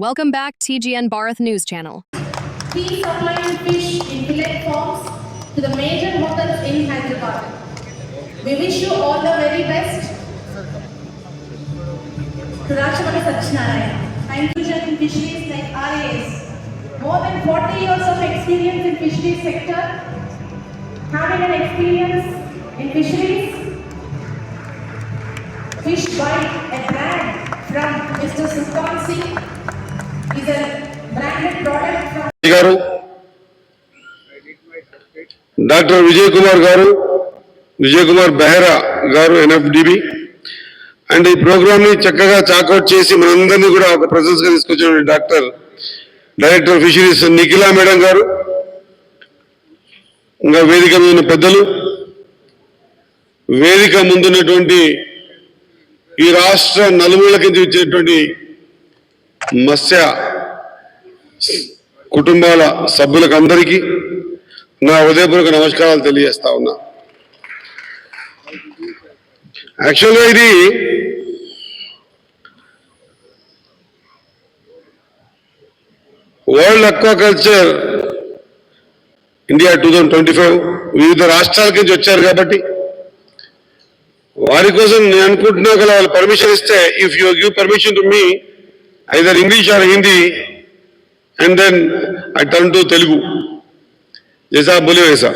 Welcome back TGN Bharat News Channel. He supplying fish in fillet forms to the major hotels in Hyderabad. We wish you all the very best. To Rashtrapati Satyanarayana. Thank you in fisheries like RAS. More than 40 years of experience in fisheries sector. Having an experience in fisheries. Fish Bite, a brand from Mr. Sultan Singh, is a branded product from Dr. Vijay Kumar Garu, Vijay Kumar Behera Garu, NFDB, and the program ni chakkaga chakot chesi manandarni kuda oka presence ga తీసుకొచ్చిన doctor director fisheries Nikhila madam గారు, ఇంకా వేదిక మీద ఉన్న పెద్దలు, వేదిక ముందున్నటువంటి ఈ రాష్ట్ర నలుమూలల కింద వచ్చేటువంటి మత్స్య కుటుంబాల సభ్యులకు అందరికీ నా హృదయపూర్వక నమస్కారాలు తెలియజేస్తా ఉన్నా. యాక్చువల్గా ఇది వరల్డ్ అక్వాకల్చర్ ఇండియా 2025 వివిధ రాష్ట్రాల నుంచి వచ్చారు కాబట్టి వారి కోసం నేను అనుకుంటున్నా కదా, వాళ్ళు పర్మిషన్ ఇస్తే, if you give permission to me either English are Hindi and then I turn to Telugu. जैसा आप बोले वैसा.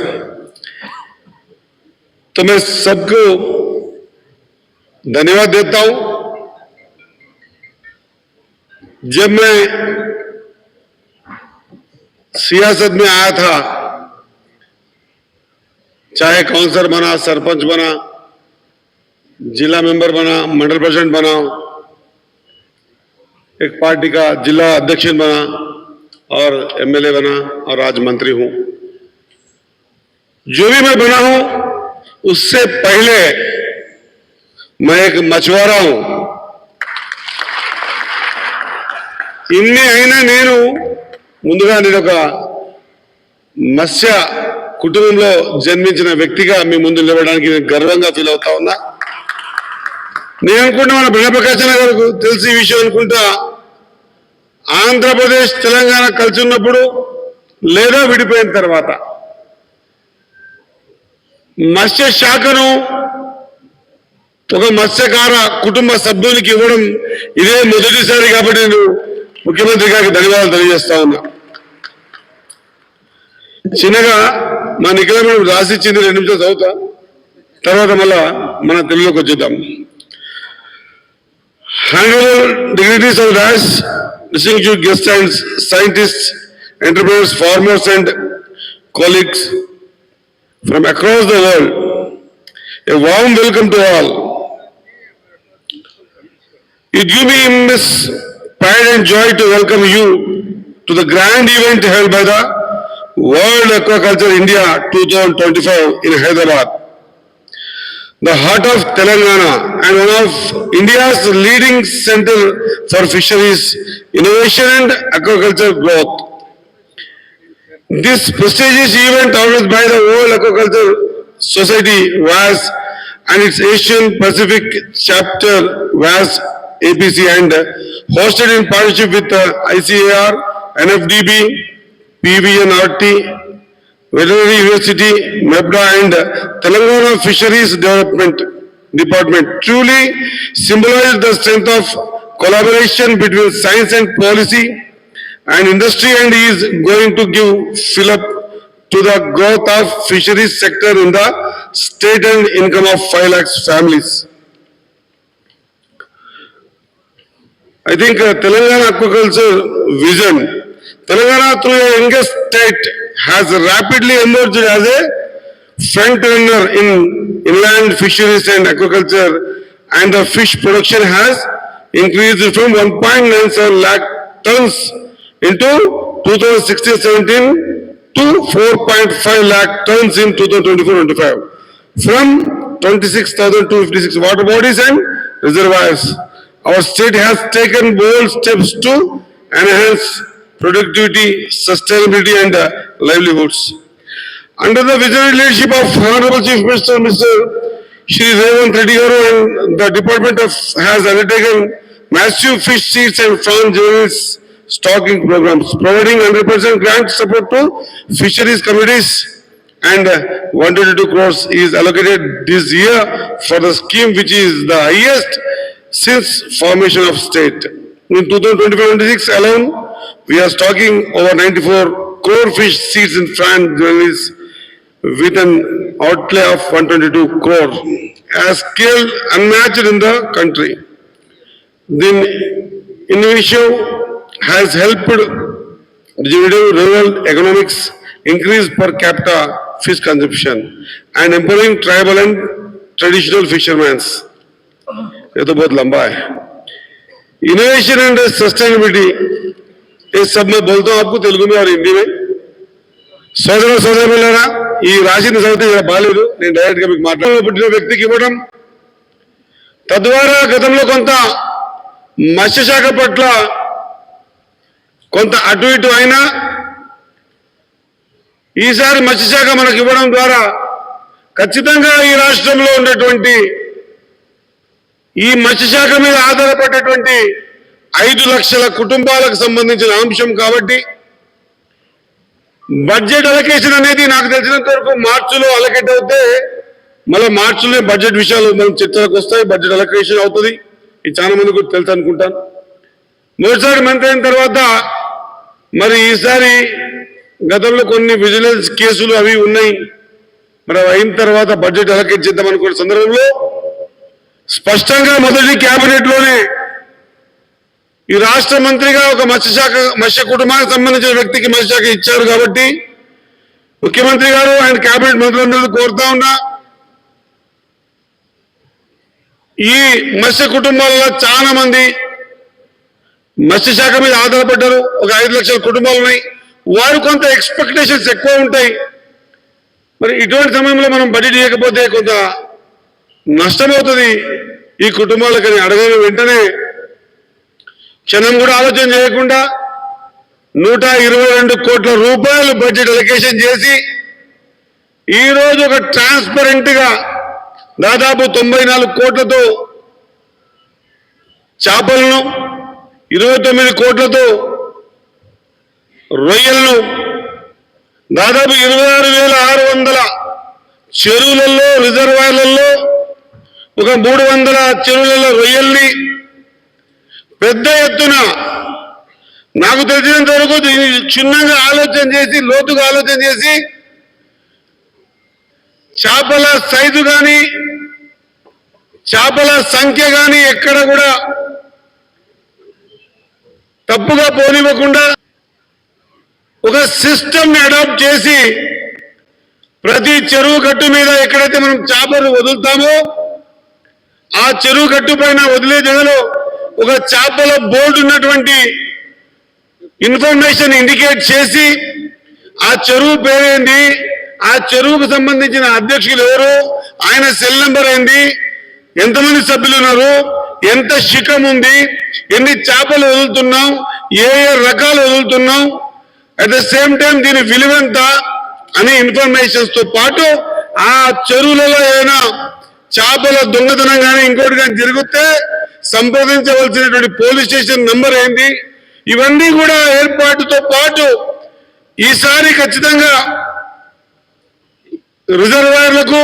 तो मैं सबको धन्यवाद देता हूं. जब मैं सियासत में आया था, चाहे काउंसलर बना, सरपंच बना, जिला मेंबर बना, मंडल प्रेसिडेंट बना, एक पार्टी का जिला अध्यक्ष बना और एमएलए बना और आज मंत्री हूं. जो भी मैं बना हूं उससे पहले मैं एक मछुआरा हूं. इन्नी అయినా నేను ముందుగా నేను ఒక మత్స్య కుటుంబంలో జన్మించిన వ్యక్తిగా మీ ముందు నిలబడడానికి నేను గర్వంగా ఫీల్ అవుతా ఉన్నా. నేను అనుకుంటా మన బ్రహ్మప్రకాశ్ గారికి తెలిసి ఈ విషయం అనుకుంటా, ఆంధ్రప్రదేశ్ తెలంగాణ కలిసి ఉన్నప్పుడు లేదా విడిపోయిన తర్వాత మత్స్య శాఖను ఒక మత్స్యకార కుటుంబ సభ్యునికి ఇవ్వడం ఇదే మొదటిసారి కాబట్టి నేను ముఖ్యమంత్రి గారికి ధన్యవాదాలు తెలియజేస్తా ఉన్నా. చిన్నగా మా నిఖిల రాసిచ్చింది 2 నిమిషాలు చదువుతా, తర్వాత మళ్ళా మన తెలుగులోకి వచ్చేద్దాం. Honorable dignitaries of RAS, distinguished guests and scientists, entrepreneurs, farmers and colleagues from across the world, a warm welcome to all. It gives me immense pride and joy to welcome you to the grand event held by the World Aquaculture India 2025 in Hyderabad, the heart of Telangana and one of India's leading center for fisheries, innovation and aquaculture growth. This prestigious event organized by the World Aquaculture Society WAS and its Asian Pacific chapter WAS APC and hosted in partnership with ICAR, NFDB, PVNRT, Veterinary University, MEPDA and Telangana Fisheries Development Department truly symbolize the strength of collaboration between science and policy and industry and is going to give fillip to the growth of fisheries sector in the state and income of 5 lakhs families. I think Telangana aquaculture vision, Telangana through a youngest state has rapidly emerged as a front runner in inland fisheries and aquaculture, and the fish production has increased from 1.97 lakh tons into 2016-17 to 4.5 lakh tons in 2024-25 from 26,256 water bodies and reservoirs. Our state has taken bold steps to enhance productivity, sustainability and livelihoods. Under the visionary leadership of Honorable Chief Minister Mr. Shri Revanth Reddy Garu and the Department has undertaken massive fish seeds and farm journeys stocking programs, providing 100% grant support to fisheries committees, and 122 crores is allocated this year for the scheme, which is the highest since formation of state. In 2025-26 alone, we are stocking over 94 crore fish seeds in France dairies with an outlay of 122 crore, a scale unmatched in the country. The initiative has helped rejuvenate rural economics, increase per capita fish consumption, and empowering tribal and traditional fishermen. ये तो बहुत लंबा है. Innovation and sustainability इस सब मैं बोलता हूँ आपको तेलुगु में और हिंदी में. సోదరులారా ఈ రాసిన చదివితే ఇలా బాలేదు, నేను డైరెక్ట్ గా మీకు మాట్లాడాలి. పుట్టిన వ్యక్తికి ఇవ్వడం తద్వారా గతంలో కొంత మత్స్యశాఖ పట్ల కొంత అటు ఇటు అయినా ఈసారి మత్స్యశాఖ మనకు ఇవ్వడం ద్వారా ఖచ్చితంగా ఈ రాష్ట్రంలో ఉన్నటువంటి ఈ మత్స్యశాఖ మీద ఆధారపడేటువంటి 5 లక్షల కుటుంబాలకు సంబంధించిన అంశం కాబట్టి బడ్జెట్ అలొకేషన్ అనేది నాకు తెలిసినంత వరకు మార్చిలో అలొకేట్ అవుతే మళ్ళీ మార్చిలో బడ్జెట్ విషయాలు మనం చర్చలకు వస్తాయి, బడ్జెట్ అలొకేషన్ అవుతుంది. ఇది చాలా మందికి తెలుసు అనుకుంటాను. మొదటిసారి మంత్రి అయిన తర్వాత మరి ఈసారి గతంలో కొన్ని విజిలెన్స్ కేసులు అవి ఉన్నాయి, మరి అయిన తర్వాత బడ్జెట్ అలొకేట్ చేద్దాం అనుకున్న సందర్భంలో స్పష్టంగా మొదటి కేబినెట్ లోనే ఈ రాష్ట్ర మంత్రిగా ఒక మత్స్య కుటుంబానికి సంబంధించిన వ్యక్తికి మత్స్యశాఖ ఇచ్చారు కాబట్టి ముఖ్యమంత్రి గారు ఆయన కేబినెట్ మంత్రులందరూ కోరుతా ఉన్నా, ఈ మత్స్య కుటుంబాలలో చాలా మంది మత్స్యశాఖ మీద ఆధారపడ్డారు. ఒక 5 లక్షల కుటుంబాలు ఉన్నాయి, వారు కొంత ఎక్స్పెక్టేషన్స్ ఎక్కువ ఉంటాయి. మరి ఇటువంటి సమయంలో మనం బడ్జెట్ ఇవ్వకపోతే కొంత నష్టమవుతుంది ఈ కుటుంబాలకని అడగని వెంటనే క్షణం కూడా ఆలోచన చేయకుండా 122 కోట్ల రూపాయలు బడ్జెట్ అలొకేషన్ చేసి ఈరోజు ఒక ట్రాన్స్పరెంట్ గా దాదాపు 94 కోట్లతో చేపలను, 29 కోట్లతో రొయ్యలను, దాదాపు 26,600 చెరువులలో రిజర్వాయర్లలో ఒక 300 చెరువులలో రొయ్యల్ని పెద్ద ఎత్తున నాకు తెలిసినంత వరకు క్షుణ్ణంగా ఆలోచన చేసి లోతుగా ఆలోచన చేసి చేపల సైజు కానీ చేపల సంఖ్య కానీ ఎక్కడ కూడా తప్పుగా పోనివ్వకుండా ఒక సిస్టమ్ ని అడాప్ట్ చేసి ప్రతి చెరువు గట్టు మీద ఎక్కడైతే మనం చేపలు వదులుతామో ఆ చెరువు గట్టు పైన వదిలే జగలో ఒక చేపల బోర్డు ఉన్నటువంటి ఇన్ఫర్మేషన్ ఇండికేట్ చేసి ఆ చెరువు పేరేంటి, ఆ చెరువుకు సంబంధించిన అధ్యక్షులు ఎవరు, ఆయన సెల్ నెంబర్ ఏంటి, ఎంతమంది సభ్యులు ఉన్నారు, ఎంత శిఖం ఉంది, ఎన్ని చేపలు వదులుతున్నాం, ఏ రకాలు వదులుతున్నాం, అట్ ద సేమ్ టైం దీని విలువెంత అనే ఇన్ఫర్మేషన్స్ తో పాటు ఆ చెరువులలో ఏమైనా చేపల దొంగతనం కానీ ఇంకోటి కానీ జరిగితే సంప్రదించవలసినటువంటి పోలీస్ స్టేషన్ నంబర్ ఏంటి, ఇవన్నీ కూడా ఏర్పాటుతో పాటు ఈసారి ఖచ్చితంగా రిజర్వాయర్లకు,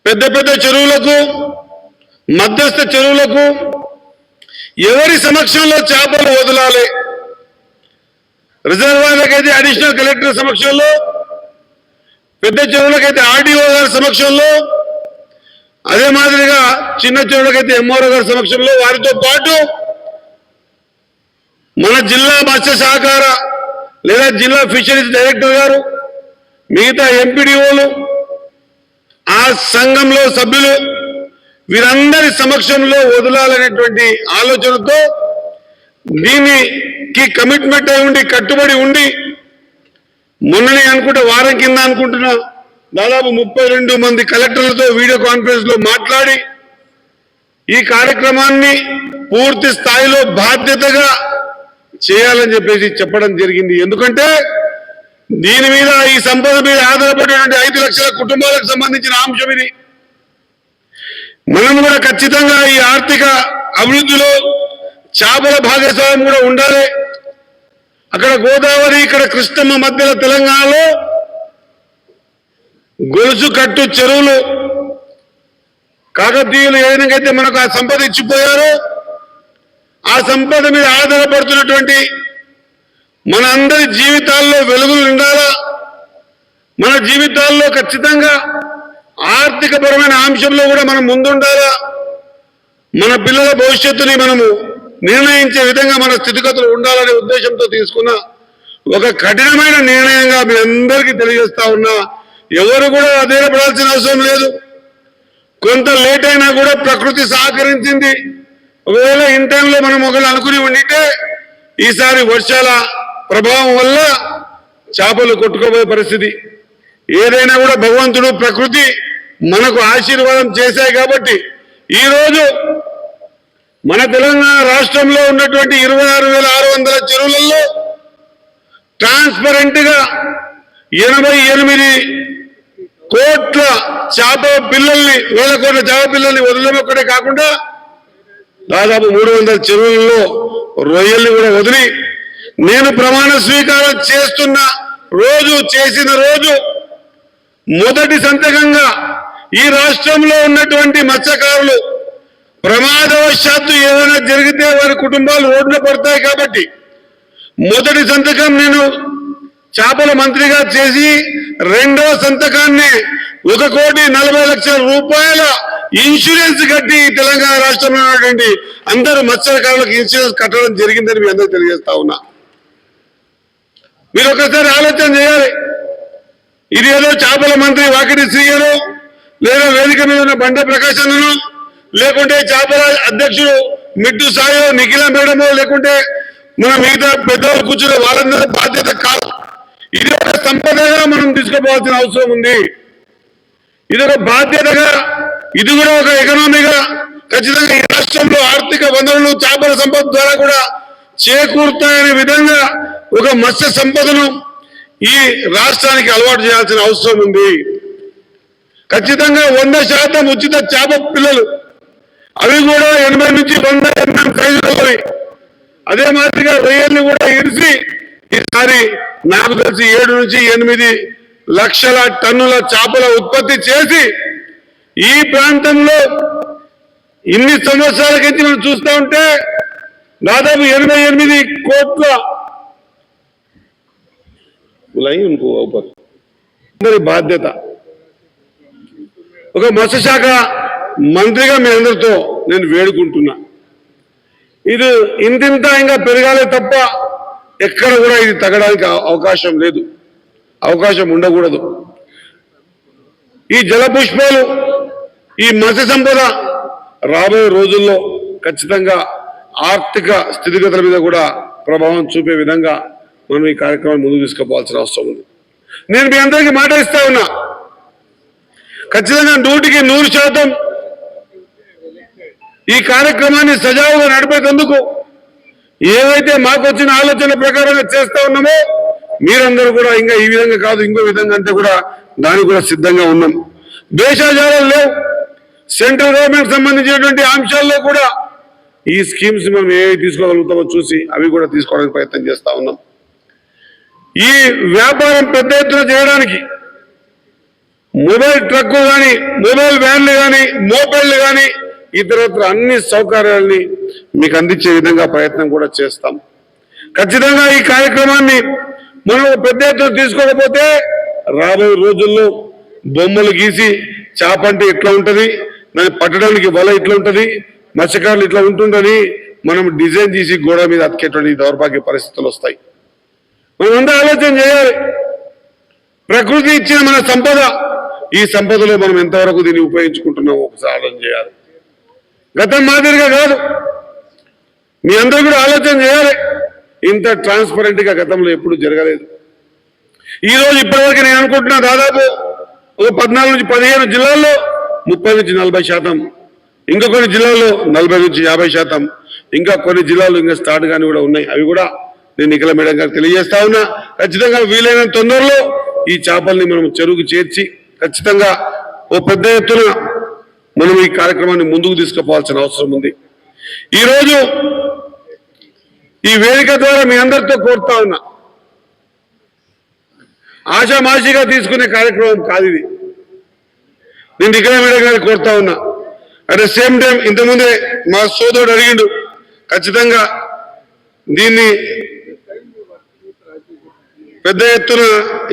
పెద్ద పెద్ద చెరువులకు, మధ్యస్థ చెరువులకు ఎవరి సమక్షంలో చేపలు వదలాలి. రిజర్వాయర్లకైతే అడిషనల్ కలెక్టర్ సమక్షంలో, పెద్ద చెరువులకైతే ఆర్డీఓ గారి సమక్షంలో, అదే మాదిరిగా చిన్న చెరువులకైతే ఎంఆర్ఓ గారి సమక్షంలో, వారితో పాటు మన జిల్లా మత్స్య సహకార లేదా జిల్లా ఫిషరీస్ డైరెక్టర్ గారు, మిగతా ఎంపీడీఓలు, ఆ సంఘంలో సభ్యులు, వీరందరి సమక్షంలో వదలాలనేటువంటి ఆలోచనతో దీనికి కమిట్మెంట్ అయి ఉండి కట్టుబడి ఉండి మొన్ననే అనుకుంటే వారం కింద అనుకుంటున్నా దాదాపు 32 మంది కలెక్టర్లతో వీడియో కాన్ఫరెన్స్ లో మాట్లాడి ఈ కార్యక్రమాన్ని పూర్తి స్థాయిలో బాధ్యతగా చేయాలని చెప్పేసి చెప్పడం జరిగింది. ఎందుకంటే దీని మీద ఈ సంపద మీద ఆధారపడేటువంటి 5 లక్షల కుటుంబాలకు సంబంధించిన అంశం ఇది. మనం కూడా ఖచ్చితంగా ఈ ఆర్థిక అభివృద్ధిలో చేపల భాగస్వామ్యం కూడా ఉండాలి. అక్కడ గోదావరి, ఇక్కడ కృష్ణమ్మ మధ్యలో తెలంగాణలో గొలుసు కట్టు చెరువులు కాకతీయులు ఏ విధంగా అయితే మనకు ఆ సంపద ఇచ్చిపోయారో ఆ సంపద మీద ఆధారపడుతున్నటువంటి మన అందరి జీవితాల్లో వెలుగులు ఉండాలా. మన జీవితాల్లో ఖచ్చితంగా ఆర్థికపరమైన అంశంలో కూడా మనం ముందుండాలా. మన పిల్లల భవిష్యత్తుని మనము నిర్ణయించే విధంగా మన స్థితిగతులు ఉండాలనే ఉద్దేశంతో తీసుకున్న ఒక కఠినమైన నిర్ణయంగా మీ అందరికీ తెలియజేస్తా ఉన్నా. ఎవరు కూడా అధైర్యపడాల్సిన అవసరం లేదు. కొంత లేట్ అయినా కూడా ప్రకృతి సహకరించింది. ఒకవేళ ఇన్ టైంలో మనం ఒకవేళ అనుకుని ఉండితే ఈసారి వర్షాల ప్రభావం వల్ల చేపలు కొట్టుకోబోయే పరిస్థితి. ఏదైనా కూడా భగవంతుడు ప్రకృతి మనకు ఆశీర్వాదం చేశాయి కాబట్టి ఈరోజు మన తెలంగాణ రాష్ట్రంలో ఉన్నటువంటి 26,600 చెరువులలో ట్రాన్స్పరెంట్ గా 88 కోట్ల చేప పిల్లల్ని, 1,000 కోట్ల చేప పిల్లల్ని వదలడం ఒక్కటే కాకుండా దాదాపు 300 చెరువులలో రొయ్యల్ని కూడా వదిలి నేను ప్రమాణ స్వీకారం చేస్తున్న రోజు, చేసిన రోజు మొదటి సంతకంగా ఈ రాష్ట్రంలో ఉన్నటువంటి మత్స్యకారులు ప్రమాదవశాత్తు ఏదైనా జరిగితే వారి కుటుంబాలు రోడ్డున పడతాయి కాబట్టి మొదటి సంతకం నేను చేపల మంత్రిగా చేసి రెండవ సంతకాన్ని 1,40,00,000 రూపాయల ఇన్సూరెన్స్ కట్టి తెలంగాణ రాష్ట్రంలో ఉన్నటువంటి అందరూ మత్స్యకారులకు ఇన్సూరెన్స్ కట్టడం జరిగిందని మీ అందరూ తెలియజేస్తా ఉన్నా. మీరు ఒకసారి ఆలోచన చేయాలి. ఇది ఏదో చేపల మంత్రి వాకిటి శ్రీయను, లేదా వేదిక మీద ఉన్న బండ ప్రకాశనను, లేకుంటే చేపల అధ్యక్షుడు మిట్టు సాయో, నిఖిల మేడమో, లేకుంటే మన మిగతా పెద్దవాళ్ళు కూర్చునే వాళ్ళందరూ బాధ్యత కాదు. ఇది ఒక సంపదగా మనం తీసుకోవాల్సిన అవసరం ఉంది. ఇది ఒక బాధ్యతగా, ఇది కూడా ఒక ఎకనామీగా ఖచ్చితంగా ఈ రాష్ట్రంలో ఆర్థిక వనరులు చేపల సంపద ద్వారా కూడా చేకూరుతాయనే విధంగా ఒక మత్స్య సంపదను ఈ రాష్ట్రానికి అలవాటు చేయాల్సిన అవసరం ఉంది. ఖచ్చితంగా 100% ఉచిత చేప పిల్లలు, అవి కూడా 80 నుంచి 100 mm సైజులు. అదే మాదిరిగా రొయ్యల్ని కూడా ఇడిసి ఈసారి నాకు తెలిసి 7 నుంచి 8 లక్షల టన్నుల చేపల ఉత్పత్తి చేసి ఈ ప్రాంతంలో ఇన్ని సంవత్సరాల కింద మనం చూస్తూ ఉంటే దాదాపు 88 కోట్ల బాధ్యత. ఒక మత్స్యశాఖ మంత్రిగా మీ అందరితో నేను వేడుకుంటున్నా. ఇది ఇంతింత ఇంకా పెరగాలే తప్ప ఎక్కడ కూడా ఇది తగ్గడానికి అవకాశం లేదు, అవకాశం ఉండకూడదు. ఈ జలపుష్పాలు, ఈ మత్స్య సంపద రాబోయే రోజుల్లో ఖచ్చితంగా ఆర్థిక స్థితిగతుల మీద కూడా ప్రభావం చూపే విధంగా మనం ఈ కార్యక్రమాన్ని ముందుకు తీసుకుపోవాల్సిన అవసరం ఉంది. నేను మీ అందరికీ మాట ఇస్తా ఉన్నా, ఖచ్చితంగా 100% ఈ కార్యక్రమాన్ని సజావుగా నడిపేందుకు ఏవైతే మాకు వచ్చిన ఆలోచన ప్రకారంగా చేస్తా ఉన్నామో మీరందరూ కూడా ఇంకా ఈ విధంగా కాదు ఇంకో విధంగా అంటే కూడా దానికి కూడా సిద్ధంగా ఉన్నాం. దేశాజాలు లేవు. సెంట్రల్ గవర్నమెంట్ సంబంధించినటువంటి అంశాల్లో కూడా ఈ స్కీమ్స్ మనం ఏవి తీసుకోగలుగుతామో చూసి అవి కూడా తీసుకోవడానికి ప్రయత్నం చేస్తా ఉన్నాం. ఈ వ్యాపారం పెద్ద ఎత్తున చేయడానికి మొబైల్ ట్రక్కులు కానీ, మొబైల్ వ్యాన్లు కానీ, మోపెడ్లు కానీ ఇతరత్ర అన్ని సౌకర్యాలని మీకు అందించే విధంగా ప్రయత్నం కూడా చేస్తాం. ఖచ్చితంగా ఈ కార్యక్రమాన్ని మనం పెద్ద ఎత్తున తీసుకోకపోతే రాబోయే రోజుల్లో బొమ్మలు గీసి చేప అంటే ఇట్లా ఉంటుంది, దాన్ని పట్టడానికి వల ఇట్లా ఉంటుంది, మత్స్యకారులు ఇట్లా ఉంటుందని మనం డిజైన్ చేసి గోడ మీద అతికేటువంటి దౌర్భాగ్య పరిస్థితులు వస్తాయి. మనం అందరూ ఆలోచన చేయాలి. ప్రకృతి ఇచ్చిన మన సంపద, ఈ సంపదలో మనం ఎంతవరకు దీన్ని ఉపయోగించుకుంటున్నామో ఒకసారి ఆలోచన చేయాలి. గతం మాదిరిగా కాదు, మీ అందరూ కూడా ఆలోచన చేయాలి. ఇంత ట్రాన్స్పరెంట్ గా గతంలో ఎప్పుడు జరగలేదు. ఈ రోజు ఇప్పటివరకు నేను అనుకుంటున్నా దాదాపు ఒక 14 నుంచి 15 జిల్లాల్లో 30 నుంచి 40%, ఇంకా కొన్ని జిల్లాల్లో 40 నుంచి 50%, ఇంకా కొన్ని జిల్లాలు ఇంకా స్టార్ట్ గాని కూడా ఉన్నాయి. అవి కూడా నేను నిఖిల మేడం గారికి తెలియజేస్తా ఉన్నా. ఖచ్చితంగా వీలైన తొందరలో ఈ చేపల్ని మనం చెరువుకు చేర్చి ఖచ్చితంగా ఓ పెద్ద ఎత్తున మనం ఈ కార్యక్రమాన్ని ముందుకు తీసుకుపోవాల్సిన అవసరం ఉంది. ఈరోజు ఈ వేదిక ద్వారా మీ అందరితో కోరుతా ఉన్నా, ఆషామాషిగా తీసుకునే కార్యక్రమం కాదు ఇది. నేను విక్రమ్ మేడం గారిని కోరుతా ఉన్నా. అట్ ద సేమ్ టైం ఇంతకుముందే మా సోదరుడు అడిగిండు, ఖచ్చితంగా దీన్ని పెద్ద ఎత్తున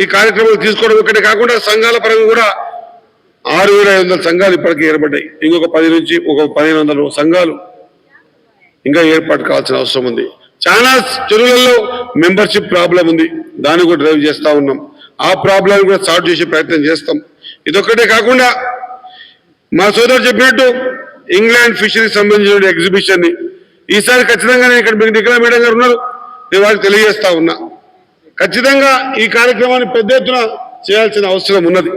ఈ కార్యక్రమం తీసుకోవడం ఒకటే కాకుండా సంఘాల పరంగా కూడా 6,500 సంఘాలు ఇప్పటికీ ఏర్పడ్డాయి. ఇంకొక 10 నుంచి ఒక 1,500 సంఘాలు ఇంకా ఏర్పాటు కావాల్సిన అవసరం ఉంది. చాలా చెరువులలో మెంబర్షిప్ ప్రాబ్లం ఉంది, దాన్ని కూడా డ్రైవ్ చేస్తా ఉన్నాం. ఆ ప్రాబ్లం కూడా సాల్వ్ చేసే ప్రయత్నం చేస్తాం. ఇదొక్కటే కాకుండా మా సోదరుడు చెప్పినట్టు ఇంగ్లాండ్ ఫిషరీకి సంబంధించిన ఎగ్జిబిషన్ ని ఈసారి ఖచ్చితంగా నేను ఇక్కడ మీకు విక్రమ్ మేడం గారు ఉన్నారు, నేను వారికి తెలియజేస్తా ఉన్నా. ఖచ్చితంగా ఈ కార్యక్రమాన్ని పెద్ద ఎత్తున చేయాల్సిన అవసరం ఉన్నది.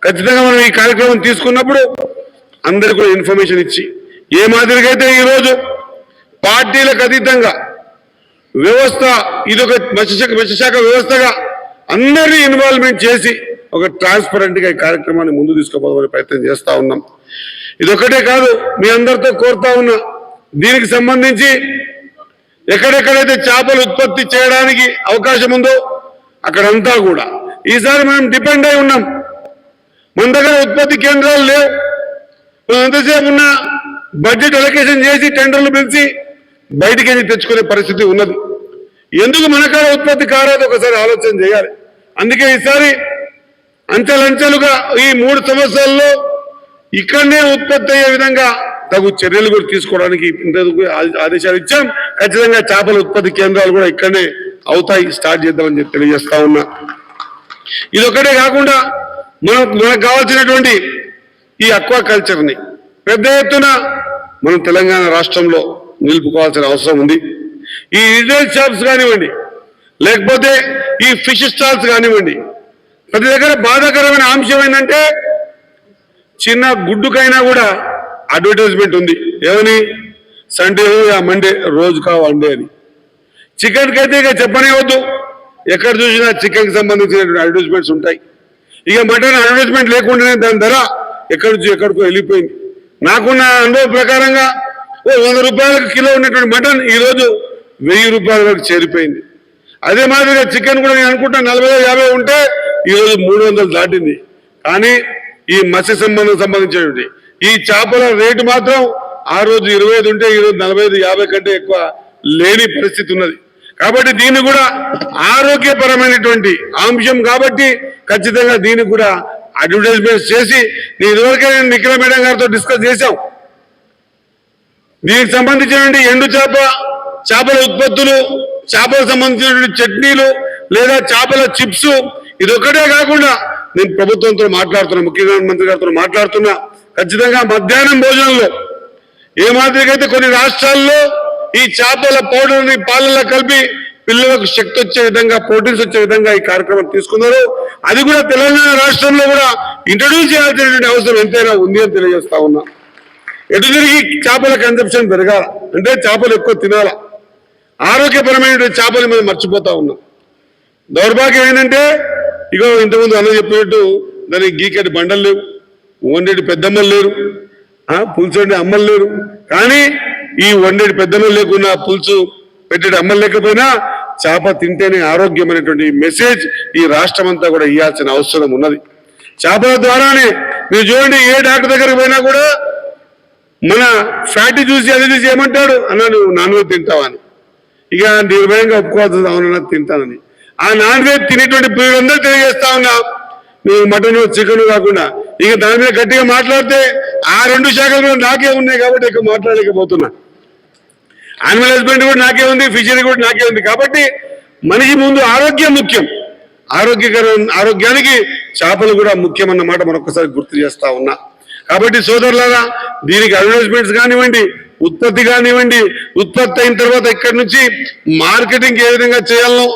ఖచ్చితంగా మనం ఈ కార్యక్రమం తీసుకున్నప్పుడు అందరికీ కూడా ఇన్ఫర్మేషన్ ఇచ్చి, ఏ మాదిరిగా అయితే ఈరోజు పార్టీలకు అతీతంగా వ్యవస్థ ఇదొక మత్స్యశాఖ వ్యవస్థగా అందరినీ ఇన్వాల్వ్మెంట్ చేసి ఒక ట్రాన్స్పరెంట్ గా ఈ కార్యక్రమాన్ని ముందు తీసుకుపోవాలని ప్రయత్నం చేస్తా ఉన్నాం. ఇదొక్కటే కాదు, మీ అందరితో కోరుతా ఉన్నా, దీనికి సంబంధించి ఎక్కడెక్కడైతే చేపలు ఉత్పత్తి చేయడానికి అవకాశం ఉందో అక్కడంతా కూడా ఈసారి మనం డిపెండ్ అయి ఉన్నాం. మన దగ్గర ఉత్పత్తి కేంద్రాలు లేవు. మనం ఎంతసేపు ఉన్న బడ్జెట్ అలొకేషన్ చేసి టెండర్లు పిలిచి బయటికి వెళ్ళి తెచ్చుకునే పరిస్థితి ఉన్నది. ఎందుకు మనకాడ ఉత్పత్తి కారాదో ఒకసారి ఆలోచన చేయాలి. అందుకే ఈసారి అంచెలంచెలుగా ఈ 3 సంవత్సరాల్లో ఇక్కడనే ఉత్పత్తి అయ్యే విధంగా తగు చర్యలు కూడా తీసుకోవడానికి ఇంతకు ఆదేశాలు ఇచ్చాం. ఖచ్చితంగా చేపల ఉత్పత్తి కేంద్రాలు కూడా ఇక్కడనే అవుతాయి, స్టార్ట్ చేద్దామని చెప్పి తెలియజేస్తా ఉన్నా. ఇదొక్కటే కాకుండా మనకు కావాల్సినటువంటి ఈ అక్వా కల్చర్ని పెద్ద ఎత్తున మనం తెలంగాణ రాష్ట్రంలో నిలుపుకోవాల్సిన అవసరం ఉంది. ఈ రిటైల్ షాప్స్ కానివ్వండి, లేకపోతే ఈ ఫిష్ స్టాల్స్ కానివ్వండి, ప్రతి దగ్గర బాధాకరమైన అంశం ఏంటంటే చిన్న గుడ్డుకైనా కూడా అడ్వర్టైజ్మెంట్ ఉంది. ఏమని? సండే మండే రోజు కా వండే అని. చికెన్కి అయితే ఇక చెప్పనే వద్దు, ఎక్కడ చూసినా చికెన్కి సంబంధించినటువంటి అడ్వర్టైజ్మెంట్స్ ఉంటాయి. ఇక మటన్ అడ్వర్టైజ్మెంట్ లేకుండానే దాని ధర ఎక్కడి నుంచి ఎక్కడికో వెళ్ళిపోయింది. నాకున్న అనుభవం ప్రకారంగా 100 రూపాయలకు కిలో ఉన్నటువంటి మటన్ ఈరోజు 1000 రూపాయల వరకు చేరిపోయింది. అదే మాదిరిగా చికెన్ కూడా నేను అనుకుంటా 40-50 ఉంటే ఈరోజు 300 దాటింది. కానీ ఈ మత్స్య సంబంధించినటువంటి ఈ చేపల రేటు మాత్రం ఆ రోజు 25 ఉంటే ఈరోజు 45-50 కంటే ఎక్కువ లేని పరిస్థితి ఉన్నది. కాబట్టి దీన్ని కూడా ఆరోగ్యపరమైనటువంటి అంశం కాబట్టి ఖచ్చితంగా దీన్ని కూడా అడ్వర్టైజ్మెంట్స్ చేసి, ఇదివరకే నేను విక్రమ్ మేడం గారితో డిస్కస్ చేశాం. దీనికి సంబంధించినటువంటి ఎండు చేపల ఉత్పత్తులు, చేపలకు సంబంధించినటువంటి చట్నీలు లేదా చేపల చిప్స్, ఇదొక్కటే కాకుండా నేను ప్రభుత్వంతో మాట్లాడుతున్నా, ముఖ్యమంత్రి గారితో మాట్లాడుతున్నా. ఖచ్చితంగా మధ్యాహ్నం భోజనంలో ఏ మాదిరిగా అయితే కొన్ని రాష్ట్రాల్లో ఈ చేపల పౌడర్ని పాలల్లో కలిపి పిల్లలకు శక్తి వచ్చే విధంగా, ప్రోటీన్స్ వచ్చే విధంగా ఈ కార్యక్రమం తీసుకున్నారు. అది కూడా తెలంగాణ రాష్ట్రంలో కూడా ఇంట్రడ్యూస్ చేయాల్సినటువంటి అవసరం ఎంతైనా ఉంది అని తెలియజేస్తా ఉన్నా. ఎటు తిరిగి చేపల కన్సంప్షన్ పెరగాల అంటే చేపలు ఎక్కువ తినాల, ఆరోగ్యపరమైనటువంటి చేపలు మనం మర్చిపోతా ఉన్నాం. దౌర్భాగ్యం ఏంటంటే ఇగో ఇంతకుముందు అన్న చెప్పినట్టు దానికి గీకెటి బండలు లేవు, వండేటి పెద్దమ్మలు లేరు, పులుసు వండే అమ్మలు లేరు. కానీ ఈ వండేటి పెద్దమ్మలు లేకున్నా, పులుసు పెట్టేటి అమ్మలు లేకపోయినా చేప తింటేనే ఆరోగ్యమైనటువంటి మెసేజ్ ఈ రాష్ట్రం అంతా కూడా ఇవ్వాల్సిన అవసరం ఉన్నది. చేపల ద్వారానే మీరు చూడండి, ఏ డాక్టర్ దగ్గరికి పోయినా కూడా మన ఫ్యాటీ చూసి అది చూసి ఏమంటాడు అన్నా, నువ్వు నాన్ వెజ్ తింటావా అని. ఇక నిర్భయంగా ఒప్పుకోవాల్సింది, అవునన్నా తింటానని. ఆ నాన్ వెజ్ తినేటువంటి ప్రియులందరూ తెలియజేస్తా ఉన్నా, నువ్వు మటన్ చికెన్ కాకుండా ఇక దాని మీద గట్టిగా మాట్లాడితే ఆ 2 శాఖలు కూడా నాకే ఉన్నాయి కాబట్టి ఎక్కువ మాట్లాడలేకపోతున్నా. యానిమల్ హస్బెండరీ కూడా నాకే ఉంది, ఫిషరీ కూడా నాకే ఉంది. కాబట్టి మనిషి ముందు ఆరోగ్యం ముఖ్యం, ఆరోగ్యానికి చేపలు కూడా ముఖ్యం అన్నమాట మరొకసారి గుర్తు చేస్తా ఉన్నా. కాబట్టి సోదరులారా, దీనికి అడ్వర్టైజ్మెంట్స్ కానివ్వండి, ఉత్పత్తి కానివ్వండి, ఉత్పత్తి అయిన తర్వాత ఇక్కడి నుంచి మార్కెటింగ్ ఏ విధంగా చేయాలనో,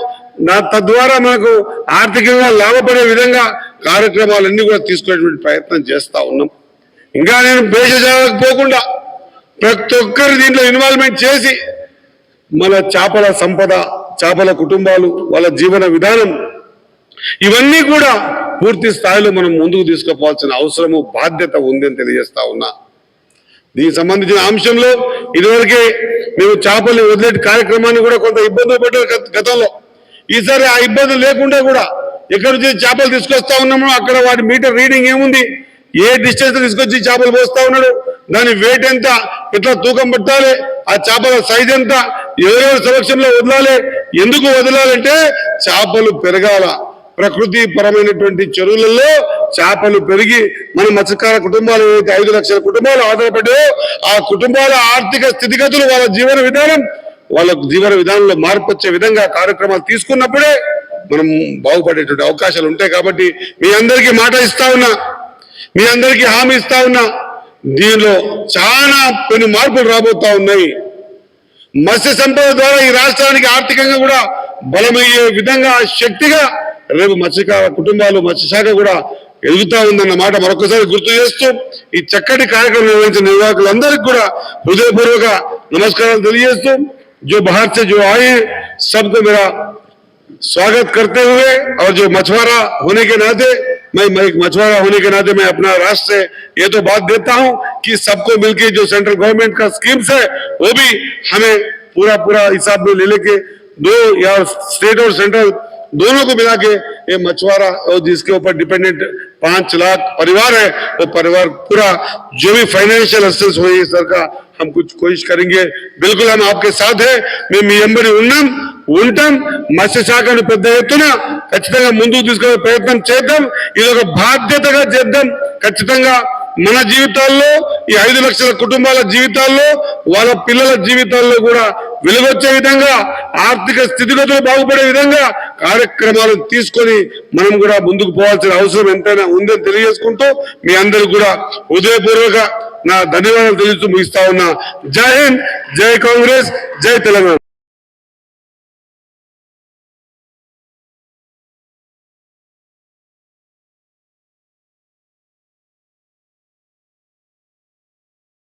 తద్వారా మనకు ఆర్థికంగా లాభపడే విధంగా కార్యక్రమాలన్నీ కూడా తీసుకునేటువంటి ప్రయత్నం చేస్తా ఉన్నాం. ఇంకా నేను భేషజాలకు పోకుండా ప్రతి ఒక్కరు దీంట్లో ఇన్వాల్వ్మెంట్ చేసి మన చేపల సంపద, చేపల కుటుంబాలు, వాళ్ళ జీవన విధానం ఇవన్నీ కూడా పూర్తి స్థాయిలో మనం ముందుకు తీసుకుపోవాల్సిన అవసరము, బాధ్యత ఉంది అని తెలియజేస్తా ఉన్నా. దీనికి సంబంధించిన అంశంలో ఇదివరకే మేము చేపల్ని వదిలే కార్యక్రమాన్ని కూడా కొంత ఇబ్బందులు పెట్టారు గతంలో. ఈసారి ఆ ఇబ్బందులు లేకుండా కూడా ఎక్కడి నుంచి చేపలు తీసుకొస్తా ఉన్నామో అక్కడ వాటి మీటర్ రీడింగ్ ఏముంది, ఏ డిస్టెన్స్ తీసుకొచ్చి చేపలు పోస్తా ఉన్నాడు, దాని వెయిట్ ఎంత, ఎట్లా తూకం పట్టాలి, ఆ చేపల సైజ్ ఎంత, ఎవరెవరి సమక్షంలో వదలాలి, ఎందుకు వదలాలంటే చేపలు పెరగాల. ప్రకృతి పరమైనటువంటి చెరువులలో చేపలు పెరిగి మన మత్స్యకార కుటుంబాలు ఏదైతే 5 లక్షల కుటుంబాలు ఆధారపడ్డాయో ఆ కుటుంబాల ఆర్థిక స్థితిగతులు వాళ్ళ జీవన విధానంలో మార్పు వచ్చే విధంగా కార్యక్రమాలు తీసుకున్నప్పుడే మనం బాగుపడేటువంటి అవకాశాలు ఉంటాయి. కాబట్టి మీ అందరికీ మాట ఇస్తా ఉన్నా, మీ అందరికీ హామీ ఇస్తా ఉన్నా, దీనిలో చాలా పెను మార్పులు రాబోతా ఉన్నాయి. మత్స్య సంపద ద్వారా ఈ రాష్ట్రానికి ఆర్థికంగా కూడా బలమయ్యే విధంగా శక్తిగా రేపు మత్స్యకార కుటుంబాలు మత్స్యశాఖ కూడా ఎదుగుతా ఉందన్న మాట మరొకసారి గుర్తు చేస్తూ ఈ చక్కటి కార్యక్రమం నిర్వహించిన నిర్వాహకులందరికీ కూడా హృదయపూర్వక నమస్కారాలు తెలియజేస్తూ जो बाहर से जो आए सबको मेरा स्वागत करते हुए और जो मछुआरा होने के नाते मैं एक मछुआरा होने के नाते मैं अपना राष्ट्र से ये तो बात देता हूं कि सबको मिलके जो सेंट्रल गवर्नमेंट का स्कीम्स है वो भी हमें पूरा हिसाब में ले लेके दो या स्टेट और सेंट्रल दोनों को मिला के ये मछुआरा और जिसके ऊपर डिपेंडेंट 5 लाख परिवार है वो परिवार पूरा जो भी फाइनेंशियल असिस्टेंस हो सर का हम कुछ कोशिश करेंगे. बिल्कुल हम आपके साथ है. మేము మీ వెంబడి ఉంటాం. మత్స్యశాఖను పెద్ద ఎత్తున ఖచ్చితంగా ముందుకు తీసుకునే ప్రయత్నం చేద్దాం. ఇది ఒక బాధ్యతగా చేద్దాం. ఖచ్చితంగా మన జీవితాల్లో ఈ 5 లక్షల కుటుంబాల జీవితాల్లో వాళ్ళ పిల్లల జీవితాల్లో కూడా వెలుగొచ్చే విధంగా ఆర్థిక స్థితిగతులు బాగుపడే విధంగా కార్యక్రమాలు తీసుకొని మనం కూడా ముందుకు పోవాల్సిన అవసరం ఎంతైనా ఉందని తెలియజేసుకుంటూ మీ అందరికి కూడా హృదయపూర్వక నా ధన్యవాదాలు తెలుస్తూ ముగిస్తా ఉన్నా. జై హింద్, జై కాంగ్రెస్, జై తెలంగాణ.